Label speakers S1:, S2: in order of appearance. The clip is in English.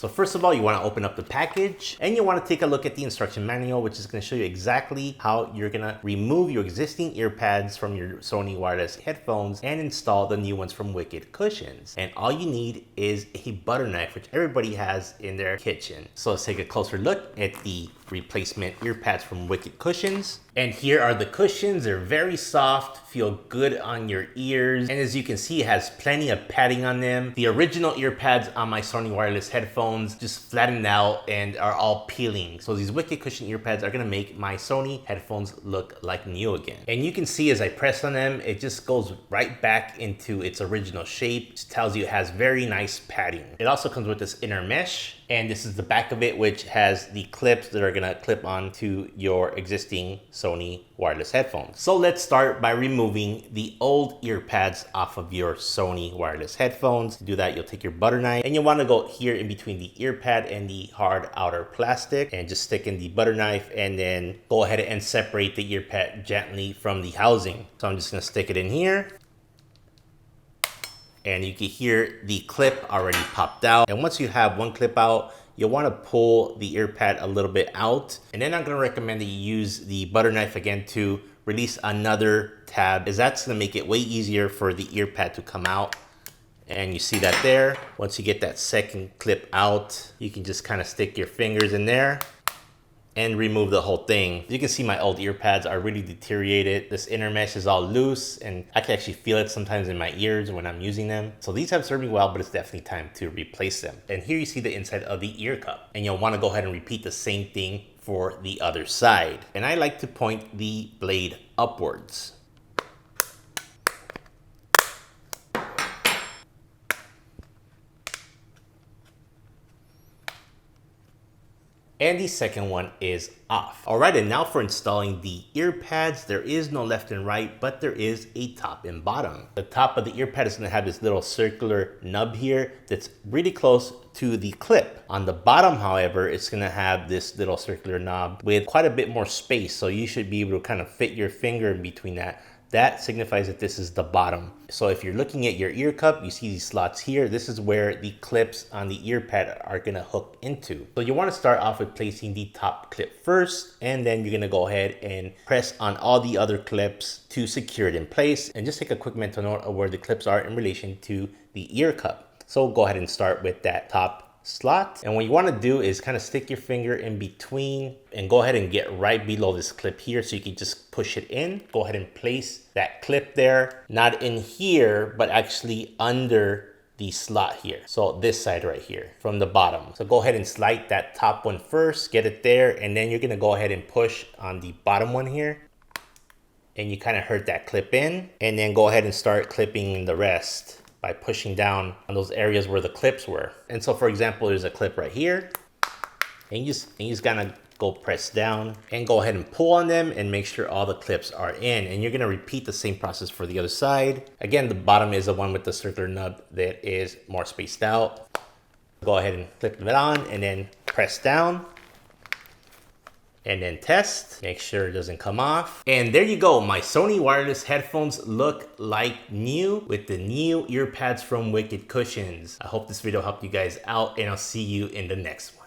S1: So first of all, you want to open up the package and you want to take a look at the instruction manual, which is going to show you exactly how you're going to remove your existing ear pads from your Sony wireless headphones and install the new ones from Wicked Cushions. And all you need is a butter knife, which everybody has in their kitchen. So let's take a closer look at the replacement ear pads from Wicked Cushions. And here are the cushions. They're very soft, feel good on your ears. And as you can see, it has plenty of padding on them. The original ear pads on my Sony wireless headphones just flattened out and are all peeling. So these Wicked Cushion ear pads are gonna make my Sony headphones look like new again. And you can see as I press on them, it just goes right back into its original shape. It tells you it has very nice padding. It also comes with this inner mesh. And this is the back of it, which has the clips that are gonna clip onto your existing Sony wireless headphones. So let's start by removing the old ear pads off of your Sony wireless headphones. To do that, you'll take your butter knife and you wanna go here in between the ear pad and the hard outer plastic and just stick in the butter knife and then go ahead and separate the ear pad gently from the housing. So I'm just gonna stick it in here. And you can hear the clip already popped out. And once you have one clip out, you'll want to pull the ear pad a little bit out. And then I'm going to recommend that you use the butter knife again to release another tab, as that's going to make it way easier for the ear pad to come out. And you see that there. Once you get that second clip out, you can just kind of stick your fingers in there and remove the whole thing. You can see my old ear pads are really deteriorated. This inner mesh is all loose and I can actually feel it sometimes in my ears when I'm using them. So these have served me well, but it's definitely time to replace them. And here you see the inside of the ear cup. And you'll want to go ahead and repeat the same thing for the other side. And I like to point the blade upwards. And the second one is off. All right, and now for installing the ear pads, there is no left and right, but there is a top and bottom. The top of the ear pad is gonna have this little circular nub here that's really close to the clip. On the bottom, however, it's gonna have this little circular knob with quite a bit more space. So you should be able to kind of fit your finger in between that. That signifies that this is the bottom. So if you're looking at your ear cup, you see these slots here. This is where the clips on the ear pad are gonna hook into. So you wanna start off with placing the top clip first, and then you're gonna go ahead and press on all the other clips to secure it in place. And just take a quick mental note of where the clips are in relation to the ear cup. So go ahead and start with that top slot. And what you want to do is kind of stick your finger in between and go ahead and get right below this clip here so you can just push it in. Go ahead and place that clip there, not in here, but actually under the slot here. So this side right here from the bottom. So go ahead and slide that top one first, get it there, and then you're going to go ahead and push on the bottom one here. And you kind of hurt that clip in, and then go ahead and start clipping the rest by pushing down on those areas where the clips were. And so for example, there's a clip right here, and you just gotta go press down and go ahead and pull on them and make sure all the clips are in. And you're gonna repeat the same process for the other side. Again, the bottom is the one with the circular nub that is more spaced out. Go ahead and clip it on and then press down. And then test, make sure it doesn't come off. And there you go, my Sony wireless headphones look like new with the new ear pads from Wicked Cushions. I hope this video helped you guys out, and I'll see you in the next one.